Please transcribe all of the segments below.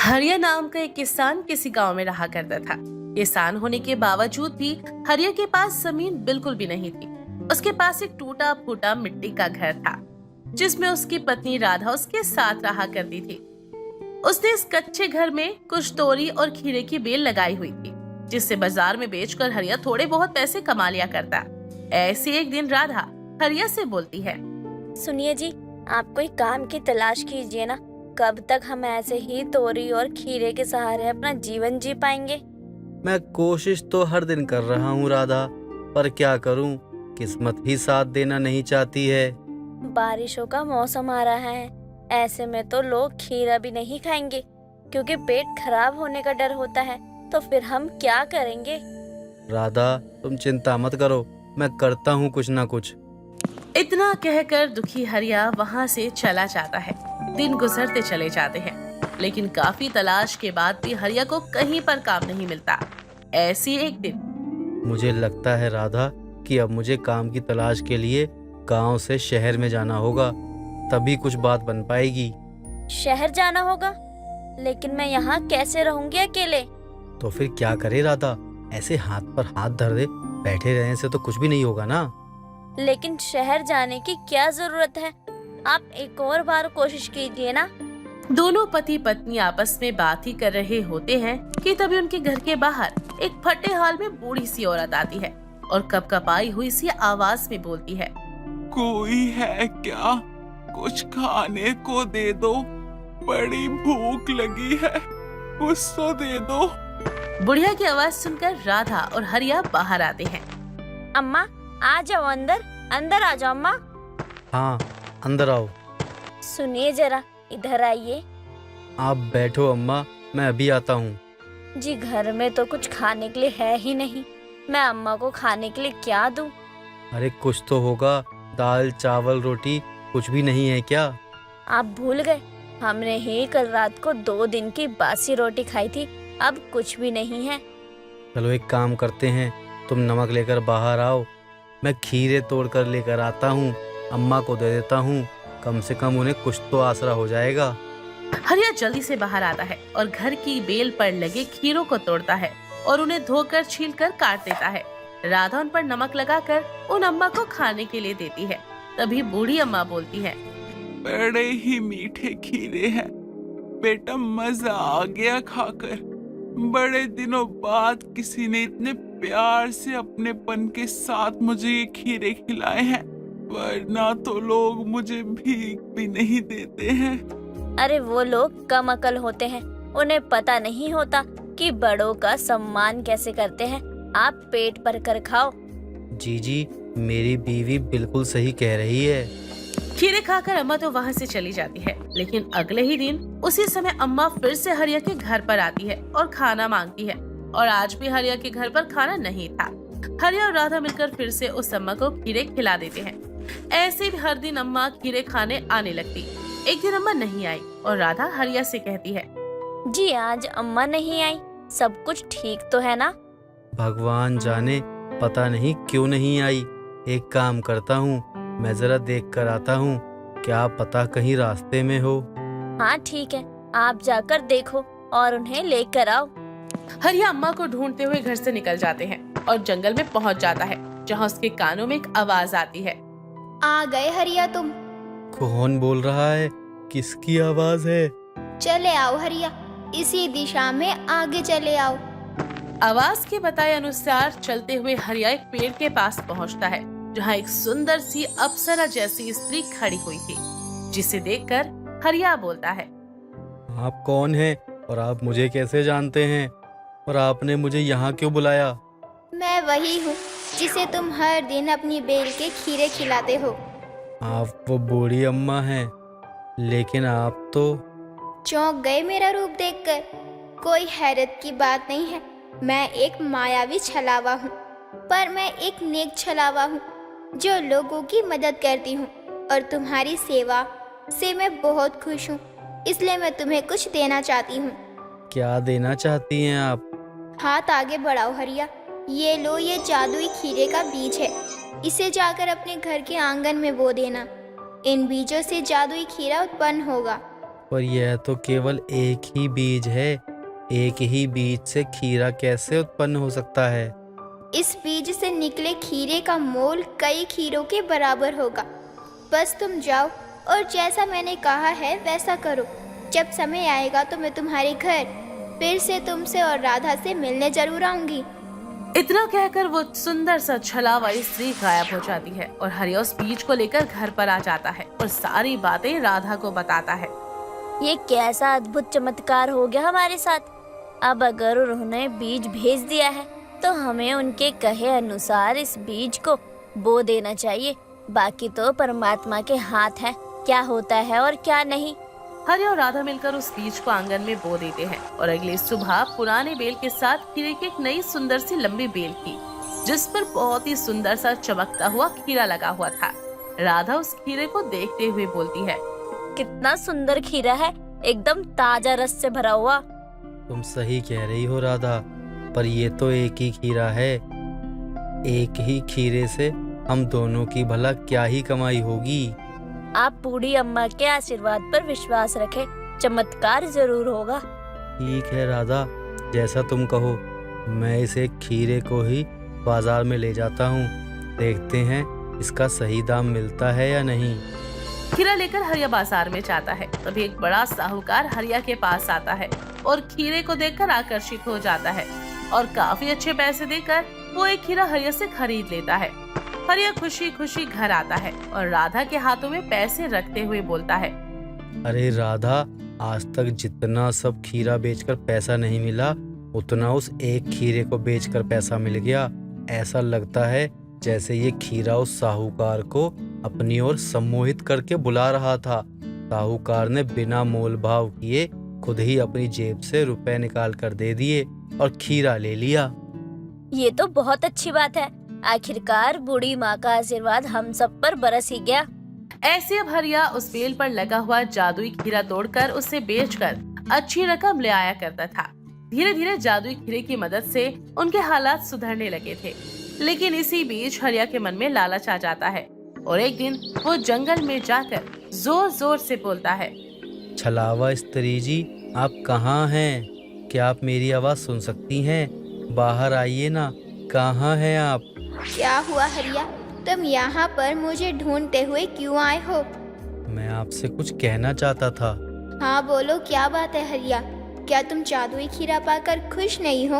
हरिया नाम का एक किसान किसी गांव में रहा करता था। किसान होने के बावजूद भी हरिया के पास जमीन बिल्कुल भी नहीं थी। उसके पास एक टूटा फूटा मिट्टी का घर था, जिसमें उसकी पत्नी राधा उसके साथ रहा करती थी। उसने इस कच्चे घर में कुछ तोरी और खीरे की बेल लगाई हुई थी, जिससे बाजार में बेचकर हरिया थोड़े बहुत पैसे कमा लिया करता। ऐसे एक दिन राधा हरिया से बोलती है, सुनिए जी, आप कोई काम की तलाश कीजिए ना। कब तक हम ऐसे ही तोरी और खीरे के सहारे अपना जीवन जी पाएंगे? मैं कोशिश तो हर दिन कर रहा हूँ राधा, पर क्या करूँ, किस्मत ही साथ देना नहीं चाहती है। बारिशों का मौसम आ रहा है, ऐसे में तो लोग खीरा भी नहीं खाएंगे क्योंकि पेट खराब होने का डर होता है। तो फिर हम क्या करेंगे? राधा, तुम चिंता मत करो, मैं करता हूँ कुछ ना कुछ। इतना कहकर दुखी हरिया वहां से चला जाता है। दिन गुजरते चले जाते हैं, लेकिन काफी तलाश के बाद भी हरिया को कहीं पर काम नहीं मिलता। ऐसी एक दिन मुझे लगता है राधा कि अब मुझे काम की तलाश के लिए गांव से शहर में जाना होगा, तभी कुछ बात बन पाएगी। शहर जाना होगा? लेकिन मैं यहाँ कैसे रहूंगी अकेले? तो फिर क्या करे राधा, ऐसे हाथ पर हाथ धर दे बैठे रहने से तो कुछ भी नहीं होगा ना। लेकिन शहर जाने की क्या जरूरत है? आप एक और बार कोशिश कीजिए ना। दोनों पति पत्नी आपस में बात ही कर रहे होते हैं कि तभी उनके घर के बाहर एक फटे हाल में बूढ़ी सी औरत आती है और कपकपाई हुई सी आवाज में बोलती है, कोई है क्या? कुछ खाने को दे दो, बड़ी भूख लगी है, कुछ तो दे दो। बुढ़िया की आवाज सुनकर राधा और हरिया बाहर आते हैं। अम्मा आ जाओ, अंदर अंदर आ जाओ अम्मा। हाँ, अंदर आओ। सुनिए जरा, इधर आइए। आप बैठो अम्मा, मैं अभी आता हूँ। जी, घर में तो कुछ खाने के लिए है ही नहीं, मैं अम्मा को खाने के लिए क्या दूं? अरे कुछ तो होगा, दाल चावल रोटी कुछ भी नहीं है क्या? आप भूल गए, हमने ही कल रात को 2 दिन की बासी रोटी खाई थी, अब कुछ भी नहीं है। चलो एक काम करते हैं, तुम नमक लेकर बाहर आओ, मैं खीरे तोड़ कर लेकर आता हूँ, अम्मा को दे देता हूँ, कम से कम उन्हें कुछ तो आसरा हो जाएगा। हरिया जल्दी से बाहर आता है और घर की बेल पर लगे खीरों को तोड़ता है और उन्हें धोकर छीलकर काट देता है। राधा उन पर नमक लगाकर उन अम्मा को खाने के लिए देती है। तभी बूढ़ी अम्मा बोलती है, बड़े ही मीठे खीरे हैं बेटा, मजा आ गया खाकर। बड़े दिनों बाद किसी ने इतने प्यार से अपनेपन के साथ मुझे ये खीरे खिलाए हैं, वरना तो लोग मुझे भीख भी नहीं देते हैं। अरे वो लोग कम अकल होते हैं, उन्हें पता नहीं होता कि बड़ों का सम्मान कैसे करते हैं। आप पेट भर कर खाओ। जी, मेरी बीवी बिल्कुल सही कह रही है। खीरे खाकर अम्मा तो वहाँ से चली जाती है, लेकिन अगले ही दिन उसी समय अम्मा फिर से हरिया के घर पर आती है और खाना मांगती है। और आज भी हरिया के घर पर खाना नहीं था। हरिया और राधा मिलकर फिर से उस अम्मा को खीरे खिला देते हैं। ऐसे भी हर दिन अम्मा खीरे खाने आने लगती। एक दिन अम्मा नहीं आई और राधा हरिया से कहती है, जी, आज अम्मा नहीं आई, सब कुछ ठीक तो है ना? भगवान जाने पता नहीं क्यों नहीं आई। एक काम करता हूँ, मैं जरा देख कर आता हूँ, क्या पता कहीं रास्ते में हो। हाँ ठीक है, आप जाकर देखो और उन्हें लेकर आओ। हरिया अम्मा को ढूंढते हुए घर से निकल जाते हैं और जंगल में पहुंच जाता है, जहां उसके कानों में एक आवाज आती है, आ गए हरिया तुम? कौन बोल रहा है? किसकी आवाज है? चले आओ हरिया, इसी दिशा में आगे चले आओ। आवाज के बताए अनुसार चलते हुए हरिया एक पेड़ के पास पहुंचता है, जहां एक सुंदर सी अप्सरा जैसी स्त्री खड़ी हुई थी, जिसे देखकर हरिया बोलता है, आप कौन हैं और आप मुझे कैसे जानते हैं, और आपने मुझे यहाँ क्यों बुलाया? मैं वही हूँ जिसे तुम हर दिन अपनी बेल के खीरे खिलाते हो। आप वो बूढ़ी अम्मा हैं, लेकिन आप तो। चौंक गए मेरा रूप देखकर? कोई हैरत की बात नहीं है, मैं एक मायावी छलावा हूँ, पर मैं एक नेक छलावा हूँ जो लोगों की मदद करती हूँ, और तुम्हारी सेवा से मैं बहुत खुश हूँ, इसलिए मैं तुम्हें कुछ देना चाहती हूँ। क्या देना चाहती हैं आप? हाथ आगे बढ़ाओ हरिया, ये लो, ये जादुई खीरे का बीज है, इसे जाकर अपने घर के आंगन में बो देना। इन बीजों से जादुई खीरा उत्पन्न होगा। पर यह तो केवल एक ही बीज है। एक ही बीज से खीरा कैसे उत्पन्न हो सकता है? इस बीज से निकले खीरे का मोल कई खीरों के बराबर होगा। बस तुम जाओ और जैसा मैंने कहा है वैसा करो। जब समय आएगा तो मैं तुम्हारे घर फिर से तुमसे और राधा से मिलने जरूर आऊंगी। इतना कहकर वो सुंदर सा छलावा स्त्री गायब हो जाती है और हरिया उस बीज को लेकर घर पर आ जाता है और सारी बातें राधा को बताता है। ये कैसा अद्भुत चमत्कार हो गया हमारे साथ। अब अगर उन्होंने बीज भेज दिया है तो हमें उनके कहे अनुसार इस बीज को बो देना चाहिए। बाकी तो परमात्मा के हाथ है, क्या होता है और क्या नहीं। हरिया और राधा मिलकर उस बीज को आंगन में बो देते हैं और अगली सुबह पुराने बेल के साथ खीरे की एक नई सुंदर सी लंबी बेल की, जिस पर बहुत ही सुंदर सा चमकता हुआ खीरा लगा हुआ था। राधा उस खीरे को देखते हुए बोलती है, कितना सुंदर खीरा है, एकदम ताजा रस से भरा हुआ। तुम सही कह रही हो राधा, पर ये तो एक ही खीरा है। एक ही खीरे से हम दोनों की भला क्या ही कमाई होगी। आप बूढ़ी अम्मा के आशीर्वाद पर विश्वास रखें, चमत्कार जरूर होगा। ठीक है राधा, जैसा तुम कहो। मैं इस एक खीरे को ही बाजार में ले जाता हूँ। देखते हैं इसका सही दाम मिलता है या नहीं। खीरा लेकर हरिया बाजार में जाता है। तभी एक बड़ा साहूकार हरिया के पास आता है और खीरे को देखकर आकर्षित हो जाता है और काफी अच्छे पैसे देकर वो एक खीरा हरिया से खरीद लेता है। हरिया खुशी खुशी घर आता है और राधा के हाथों में पैसे रखते हुए बोलता है, अरे राधा, आज तक जितना सब खीरा बेचकर पैसा नहीं मिला, उतना उस एक खीरे को बेचकर पैसा मिल गया। ऐसा लगता है जैसे ये खीरा उस साहूकार को अपनी ओर सम्मोहित करके बुला रहा था। साहूकार ने बिना मोल भाव किए खुद ही अपनी जेब से रुपए निकाल कर दे दिए और खीरा ले लिया। ये तो बहुत अच्छी बात है। आखिरकार बूढ़ी माँ का आशीर्वाद हम सब पर बरस ही गया। ऐसे अब हरिया उस बेल पर लगा हुआ जादुई खीरा तोड़कर उसे बेचकर अच्छी रकम ले आया करता था। धीरे धीरे जादुई खीरे की मदद से उनके हालात सुधरने लगे थे। लेकिन इसी बीच हरिया के मन में लालच आ जाता है और एक दिन वो जंगल में जाकर जोर जोर से बोलता है, छलावा स्त्री जी, आप कहाँ हैं? क्या आप मेरी आवाज सुन सकती हैं? बाहर आइए ना, कहाँ हैं आप? क्या हुआ हरिया, तुम यहाँ पर मुझे ढूंढते हुए क्यों आए हो? मैं आपसे कुछ कहना चाहता था। हाँ बोलो, क्या बात है हरिया? क्या तुम जादुई खीरा पाकर खुश नहीं हो?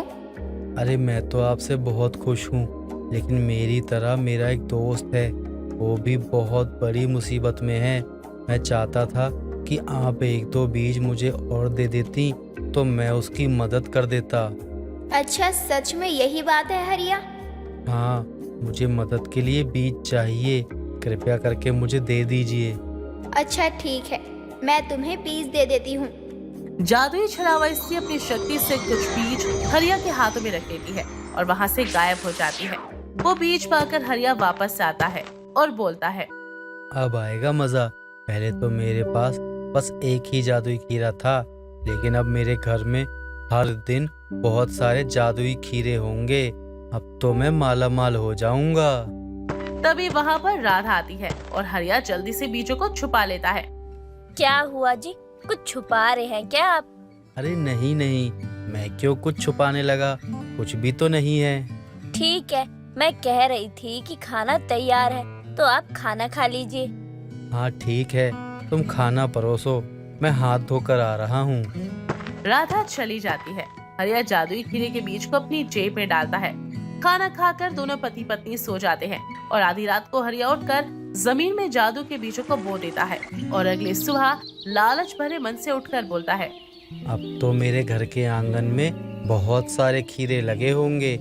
अरे मैं तो आपसे बहुत खुश हूँ, लेकिन मेरी तरह मेरा एक दोस्त है, वो भी बहुत बड़ी मुसीबत में है। मैं चाहता था कि आप एक दो बीज मुझे और दे देती तो मैं उसकी मदद कर देता। अच्छा, सच में यही बात है हरिया? हाँ, मुझे मदद के लिए बीज चाहिए, कृपया करके मुझे दे दीजिए। अच्छा ठीक है, मैं तुम्हें बीज दे देती हूँ। जादुई छलावा स्त्री अपनी शक्ति से कुछ बीज हरिया के हाथों में रख लेती है और वहाँ से गायब हो जाती है। वो बीज पाकर हरिया वापस आता है और बोलता है, अब आएगा मजा। पहले तो मेरे पास बस एक ही जादुई खीरा था, लेकिन अब मेरे घर में हर दिन बहुत सारे जादुई खीरे होंगे। अब तो मैं माला माल हो जाऊंगा। तभी वहाँ पर राधा आती है और हरिया जल्दी से बीजों को छुपा लेता है। क्या हुआ जी, कुछ छुपा रहे हैं क्या आप? अरे नहीं नहीं, मैं क्यों कुछ छुपाने लगा, कुछ भी तो नहीं है। ठीक है, मैं कह रही थी कि खाना तैयार है तो आप खाना खा लीजिए। हाँ ठीक है, तुम खाना परोसो, मैं हाथ धोकर आ रहा हूँ। राधा चली जाती है। हरिया जादुई खीरे के बीज को अपनी जेब में डालता है। खाना खाकर दोनों पति पत्नी सो जाते हैं और आधी रात को हरिया उठकर जमीन में जादू के बीजों को बो देता है और अगली सुबह लालच भरे मन से उठकर बोलता है, अब तो मेरे घर के आंगन में बहुत सारे खीरे लगे होंगे।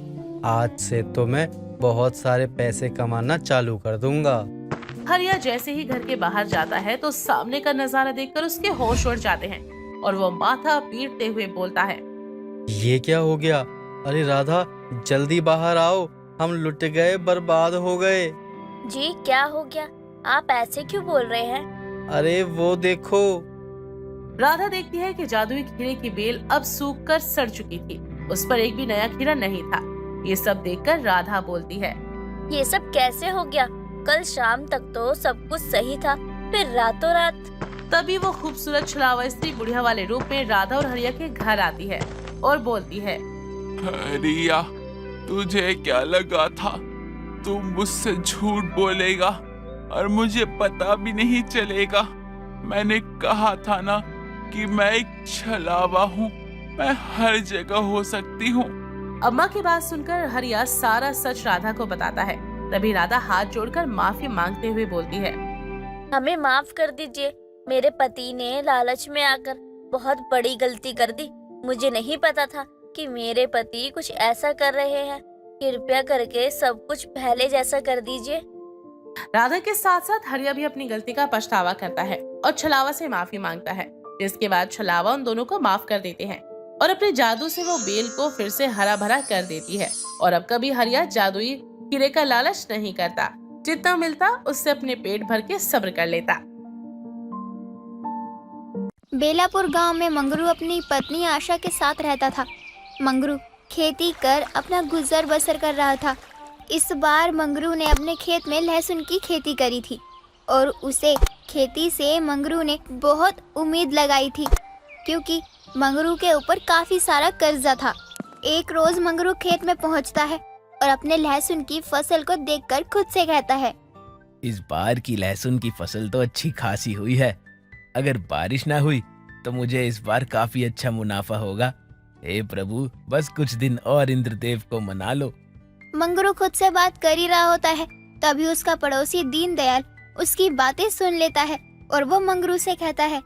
आज से तो मैं बहुत सारे पैसे कमाना चालू कर दूंगा। हरिया जैसे ही घर के बाहर जाता है तो सामने का नजारा देखकर उसके होश उड़ जाते हैं और वो माथा पीटते हुए बोलता है, ये क्या हो गया? अरे राधा, जल्दी बाहर आओ, हम लुट गए, बर्बाद हो गए। जी क्या हो गया, आप ऐसे क्यों बोल रहे हैं? अरे वो देखो। राधा देखती है कि जादुई खीरे की बेल अब सूखकर सड़ चुकी थी, उस पर एक भी नया खीरा नहीं था। ये सब देखकर राधा बोलती है, ये सब कैसे हो गया? कल शाम तक तो सब कुछ सही था, फिर रातों रात। तभी वो खूबसूरत छलावा स्त्री बुढ़िया वाले रूप में राधा और हरिया के घर आती है और बोलती है, हरिया, तुझे क्या लगा था तुम मुझसे झूठ बोलेगा और मुझे पता भी नहीं चलेगा? मैंने कहा था ना कि मैं एक छलावा हूँ, मैं हर जगह हो सकती हूँ। अम्मा की बात सुनकर हरिया सारा सच राधा को बताता है। तभी राधा हाथ जोड़कर माफी मांगते हुए बोलती है, हमें माफ कर दीजिए। मेरे पति ने लालच में आकर बहुत बड़ी गलती कर दी। मुझे नहीं पता था कि मेरे पति कुछ ऐसा कर रहे हैं। कृपया करके सब कुछ पहले जैसा कर दीजिए। राधा के साथ साथ हरिया भी अपनी गलती का पछतावा करता है और छलावा से माफी मांगता है, जिसके बाद छलावा उन दोनों को माफ कर देते हैं और अपने जादू से वो बेल को फिर से हरा भरा कर देती है। और अब कभी हरिया जादुई हीरे का लालच नहीं करता, जितना मिलता उससे अपने पेट भर के सब्र कर लेता। बेलापुर गांव में मंगरू अपनी पत्नी आशा के साथ रहता था। मंगरू खेती कर अपना गुजर बसर कर रहा था। इस बार मंगरू ने अपने खेत में लहसुन की खेती करी थी और उसे खेती से मंगरू ने बहुत उम्मीद लगाई थी, क्योंकि मंगरू के ऊपर काफी सारा कर्जा था। एक रोज मंगरू खेत में पहुंचता है और अपने लहसुन की फसल को देखकर खुद से कहता है, इस बार की लहसुन की फसल तो अच्छी खासी हुई है। अगर बारिश ना हुई तो मुझे इस बार काफी अच्छा मुनाफा होगा। हे प्रभु, बस कुछ दिन और इंद्रदेव को मना लो। मंगरू खुद से बात कर ही रहा होता है, तभी उसका पड़ोसी दीनदयाल उसकी बातें सुन लेता है और वो मंगरू से कहता है,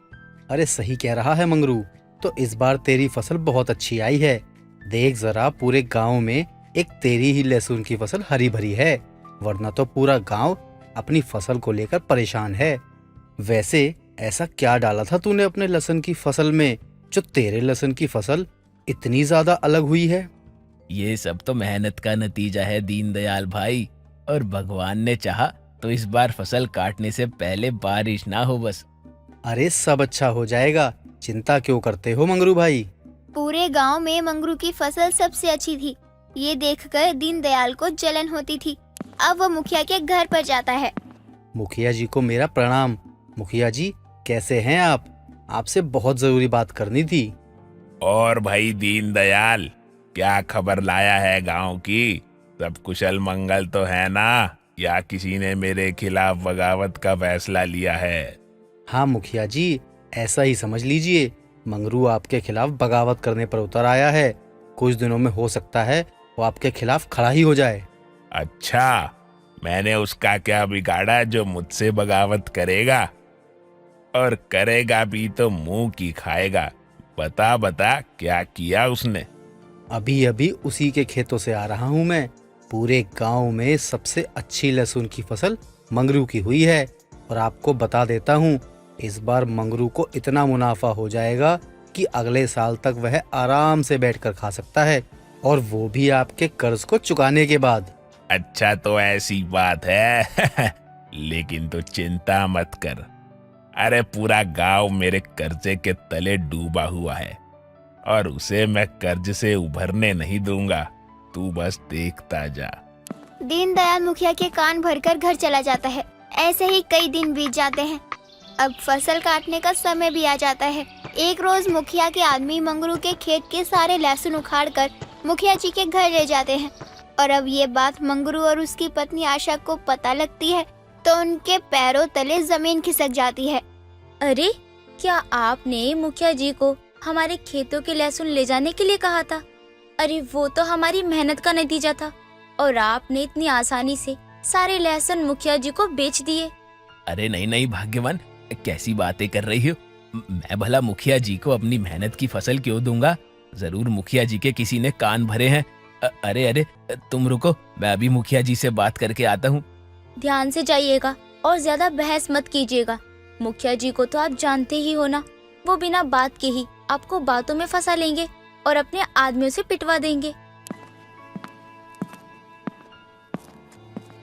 अरे सही कह रहा है मंगरू, तो इस बार तेरी फसल बहुत अच्छी आई है। देख जरा, पूरे गांव में एक तेरी ही लहसुन की फसल हरी भरी है, वरना तो पूरा गांव अपनी फसल को लेकर परेशान है। वैसे ऐसा क्या डाला था तूने अपने लहसुन की फसल में जो तेरे लहसुन की फसल इतनी ज्यादा अलग हुई है? ये सब तो मेहनत का नतीजा है दीनदयाल भाई, और भगवान ने चाहा तो इस बार फसल काटने से पहले बारिश ना हो बस। अरे सब अच्छा हो जाएगा, चिंता क्यों करते हो मंगरू भाई? पूरे गांव में मंगरू की फसल सबसे अच्छी थी। ये देखकर दीनदयाल को जलन होती थी। अब वो मुखिया के घर पर जाता है। मुखिया जी को मेरा प्रणाम। मुखिया जी, कैसे हैं आप? आपसे बहुत जरूरी बात करनी थी। और भाई दीनदयाल, क्या खबर लाया है गांव की? सब कुशल मंगल तो है ना, या किसी ने मेरे खिलाफ बगावत का फैसला लिया है? हाँ मुखिया जी, ऐसा ही समझ लीजिए। मंगरू आपके खिलाफ बगावत करने पर उतर आया है। कुछ दिनों में हो सकता है वो आपके खिलाफ खड़ा ही हो जाए। अच्छा, मैंने उसका क्या बिगाड़ा जो मुझसे बगावत करेगा? और करेगा भी तो मुंह की खाएगा। बता बता, क्या किया उसने? अभी अभी उसी के खेतों से आ रहा हूँ मैं। पूरे गांव में सबसे अच्छी लहसुन की फसल मंगरू की हुई है, और आपको बता देता हूँ, इस बार मंगरू को इतना मुनाफा हो जाएगा कि अगले साल तक वह आराम से बैठकर खा सकता है, और वो भी आपके कर्ज को चुकाने के बाद। अच्छा, तो ऐसी बात है। लेकिन तो चिंता मत कर। अरे पूरा गांव मेरे कर्जे के तले डूबा हुआ है, और उसे मैं कर्ज से उभरने नहीं दूंगा। तू बस देखता जा। दीनदयाल मुखिया के कान भरकर घर चला जाता है। ऐसे ही कई दिन बीत जाते हैं। अब फसल काटने का समय भी आ जाता है। एक रोज मुखिया के आदमी मंगरू के खेत के सारे लहसुन उखाड़कर मुखिया जी के घर ले जाते हैं, और अब ये बात मंगरू और उसकी पत्नी आशा को पता लगती है तो उनके पैरों तले जमीन खिसक जाती है। अरे, क्या आपने मुखिया जी को हमारे खेतों के लहसुन ले जाने के लिए कहा था? अरे वो तो हमारी मेहनत का नतीजा था, और आपने इतनी आसानी से सारे लहसुन मुखिया जी को बेच दिए। अरे नहीं नहीं भाग्यवान, कैसी बातें कर रही हो? मैं भला मुखिया जी को अपनी मेहनत की फसल क्यों दूंगा? जरूर मुखिया जी के किसी ने कान भरे हैं। अरे अरे, तुम रुको, मैं अभी मुखिया जी से बात करके आता हूँ। ध्यान से जाइएगा और ज्यादा बहस मत कीजिएगा। मुखिया जी को तो आप जानते ही हो ना, वो बिना बात के ही आपको बातों में फंसा लेंगे और अपने आदमियों से पिटवा देंगे।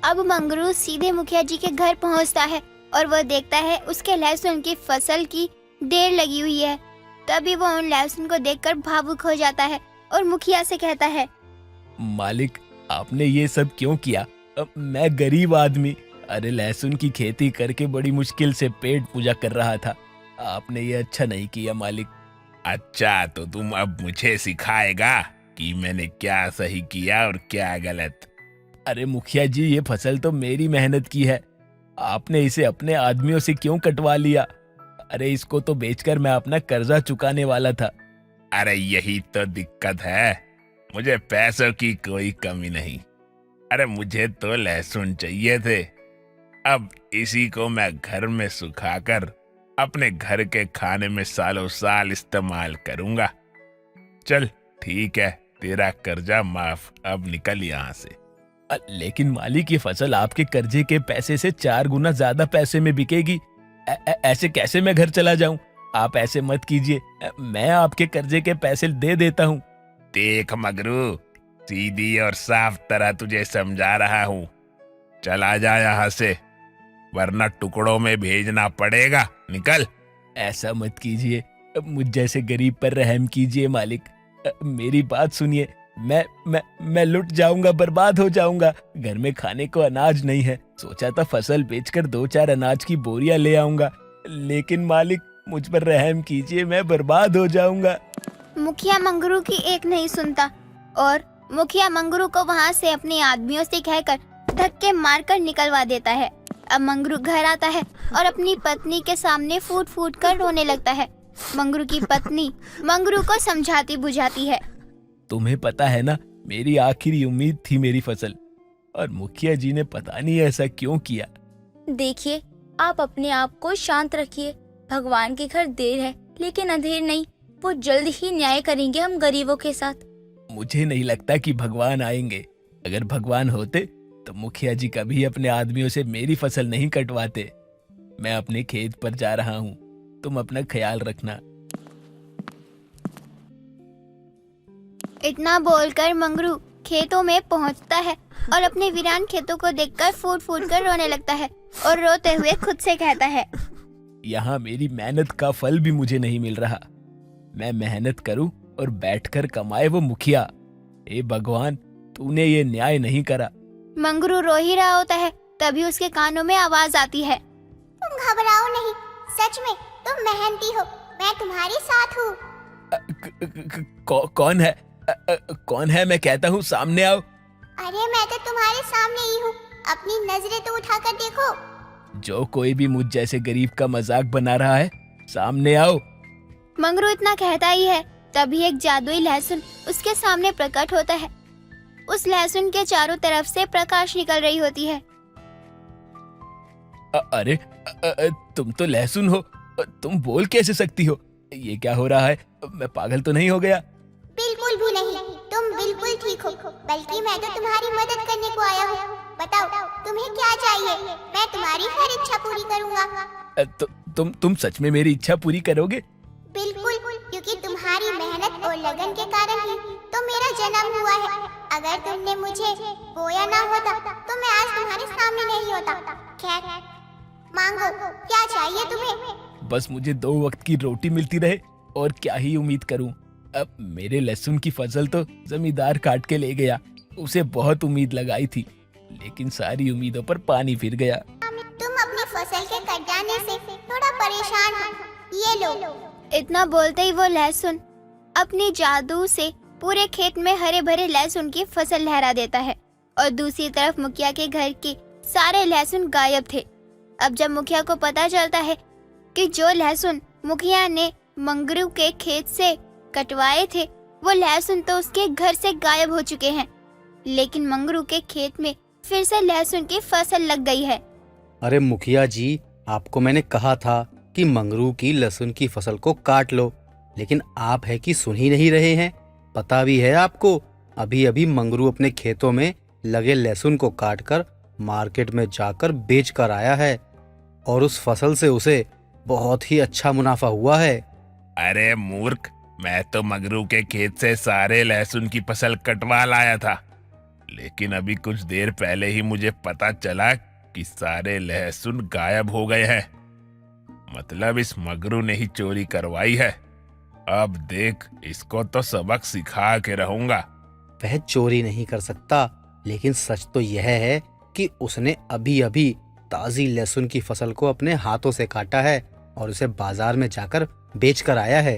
अब मंगरू सीधे मुखिया जी के घर पहुंचता है और वो देखता है उसके लहसुन की फसल की ढेर लगी हुई है। तभी वो उन लहसुन को देखकर भावुक हो जाता है और मुखिया से कहता है, मालिक, आपने ये सब क्यों किया? मैं गरीब आदमी, अरे लहसुन की खेती करके बड़ी मुश्किल से पेट पूजा कर रहा था। आपने ये अच्छा नहीं किया मालिक। अच्छा, तो तुम अब मुझे सिखाएगा कि मैंने क्या सही किया और क्या गलत। अरे मुखिया जी, ये फसल तो मेरी मेहनत की है, आपने इसे अपने आदमियों से क्यों कटवा लिया? अरे इसको तो बेचकर मैं अपना कर्जा चुकाने वाला था। अरे यही तो दिक्कत है, मुझे पैसों की कोई कमी नहीं। अरे मुझे तो लहसुन चाहिए थे, अब इसी को मैं घर में सुखाकर अपने घर के खाने में सालों साल इस्तेमाल करूंगा। चल ठीक है, तेरा कर्जा माफ, अब निकल यहाँ से। लेकिन मालिक, ये फसल आपके कर्जे के पैसे से 4 गुना ज्यादा पैसे में बिकेगी। ऐसे कैसे मैं घर चला जाऊं? आप ऐसे मत कीजिए, मैं आपके कर्जे के पैसे दे देता हूं। देख मगरू, सीधी और साफ तरह तुझे समझा रहा हूँ, चला जा यहाँ से, वरना टुकड़ों में भेजना पड़ेगा। निकल। ऐसा मत कीजिए, मुझ जैसे गरीब पर रहम कीजिए मालिक। मेरी बात सुनिए, मैं लुट जाऊंगा, बर्बाद हो जाऊंगा। घर में खाने को अनाज नहीं है। सोचा था फसल बेचकर 2-4 अनाज की बोरियां ले आऊंगा, लेकिन मालिक मुझ पर रहम कीजिए, मैं बर्बाद हो जाऊंगा। मुखिया मंगरू की एक नहीं सुनता और मुखिया मंगरू को वहाँ से अपने आदमियों से कहकर धक्के मारकर निकलवा देता है। अब मंगरू घर आता है और अपनी पत्नी के सामने फूट फूट कर रोने लगता है। मंगरू की पत्नी मंगरू को समझाती बुझाती है। तुम्हें पता है ना, मेरी आखिरी उम्मीद थी मेरी फसल, और मुखिया जी ने पता नहीं ऐसा क्यों किया। देखिए, आप अपने आप को शांत रखिए। भगवान के घर देर है लेकिन अंधेर नहीं, वो जल्द ही न्याय करेंगे हम गरीबों के साथ। मुझे नहीं लगता कि भगवान आएंगे। अगर भगवान होते तो मुखिया जी कभी अपने आदमियों से मेरी फसल नहीं कटवाते। मैं अपने खेत पर जा रहा हूँ, तुम अपना ख्याल रखना। इतना बोलकर मंगरू खेतों में पहुंचता है और अपने वीरान खेतों को देखकर फूट फूट कर रोने लगता है और रोते हुए खुद से कहता है, यहाँ मेरी मेहनत का फल भी मुझे नहीं मिल रहा। मैं मेहनत करूं और बैठकर कमाए वो मुखिया। हे भगवान, तूने ये न्याय नहीं करा। मंगरू रो ही रहा होता है, तभी उसके कानों में आवाज आती है, तुम घबराओ नहीं, सच में तुम मेहनती हो, मैं तुम्हारे साथ हूँ। कौन है? कौन है? मैं कहता हूँ सामने आओ। अरे मैं तो तुम्हारे सामने ही हूँ, अपनी नजरें तो उठाकर देखो। जो कोई भी मुझ जैसे गरीब का मजाक बना रहा है, सामने आओ। मंगरू इतना कहता ही है, तभी एक जादुई लहसुन उसके सामने प्रकट होता है। उस लहसुन के चारों तरफ से प्रकाश निकल रही होती है। अरे तुम तो लहसुन हो, तुम बोल कैसे सकती हो? ये क्या हो रहा है? मैं पागल तो नहीं हो गया? बिल्कुल भी नहीं, तुम बिल्कुल ठीक हो, बल्कि मैं तो तुम्हारी मदद करने को आया हूँ। बताओ तुम्हें क्या चाहिए, मैं तुम्हारी हर इच्छा पूरी करूँगा। तुम सच में मेरी इच्छा पूरी करोगे? बिल्कुल, क्योंकि तुम्हारी मेहनत और लगन के कारण ही तो मेरा जन्म हुआ है। अगर तुमने मुझे बोया ना होता तो मैं आज तुम्हारे सामने नहीं होता। खैर, मांगो, क्या चाहिए तुम्हें? बस मुझे 2 वक्त की रोटी मिलती रहे, और क्या ही उम्मीद करूं। अब मेरे लहसुन की फसल तो जमींदार काट के ले गया। उसे बहुत उम्मीद लगाई थी, लेकिन सारी उम्मीदों पर पानी फिर गया। तुम अपनी फसल के कट जाने से थोड़ा परेशान हो, ये लो। इतना बोलते ही वो लहसुन अपनी जादू से पूरे खेत में हरे भरे लहसुन की फसल लहरा देता है, और दूसरी तरफ मुखिया के घर के सारे लहसुन गायब थे। अब जब मुखिया को पता चलता है कि जो लहसुन मुखिया ने मंगरू के खेत से कटवाए थे, वो लहसुन तो उसके घर से गायब हो चुके हैं, लेकिन मंगरू के खेत में फिर से लहसुन की फसल लग गई है। अरे मुखिया जी, आपको मैंने कहा था कि मंगरू की लहसुन की फसल को काट लो, लेकिन आप है कि सुन ही नहीं रहे हैं। पता भी है आपको, अभी अभी मंगरू अपने खेतों में लगे लहसुन को काटकर मार्केट में जाकर बेच कर आया है, और उस फसल से उसे बहुत ही अच्छा मुनाफा हुआ है। अरे मूर्ख, मैं तो मंगरू के खेत से सारे लहसुन की फसल कटवा लाया था, लेकिन अभी कुछ देर पहले ही मुझे पता चला कि सारे लहसुन गायब हो गए हैं। मतलब इस मंगरू ने ही चोरी करवाई है। अब देख, इसको तो सबक सिखा के रहूंगा। वह चोरी नहीं कर सकता, लेकिन सच तो यह है कि उसने अभी अभी ताजी लहसुन की फसल को अपने हाथों से काटा है, और उसे बाजार में जाकर बेच कर आया है।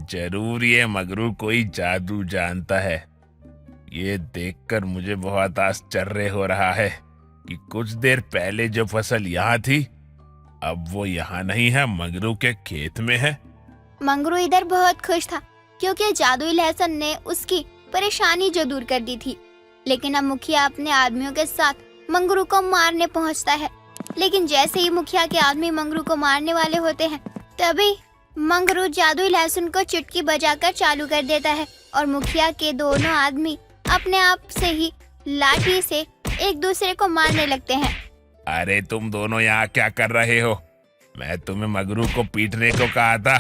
जरूर ये मगरू कोई जादू जानता है। ये देखकर मुझे बहुत आश्चर्य हो रहा है कि कुछ देर पहले जो फसल यहाँ थी अब वो यहाँ नहीं है, मगरू के खेत में है। मंगरू इधर बहुत खुश था क्योंकि जादुई लहसुन ने उसकी परेशानी जो दूर कर दी थी। लेकिन अब मुखिया अपने आदमियों के साथ मंगरू को मारने पहुंचता है। लेकिन जैसे ही मुखिया के आदमी मंगरू को मारने वाले होते हैं तभी मंगरू जादुई लहसुन को चुटकी बजाकर चालू कर देता है और मुखिया के दोनों आदमी अपने आप से ही लाठी से एक दूसरे को मारने लगते हैं। अरे तुम दोनों यहाँ क्या कर रहे हो? मैं तुम्हें मगरू को पीटने को कहा था।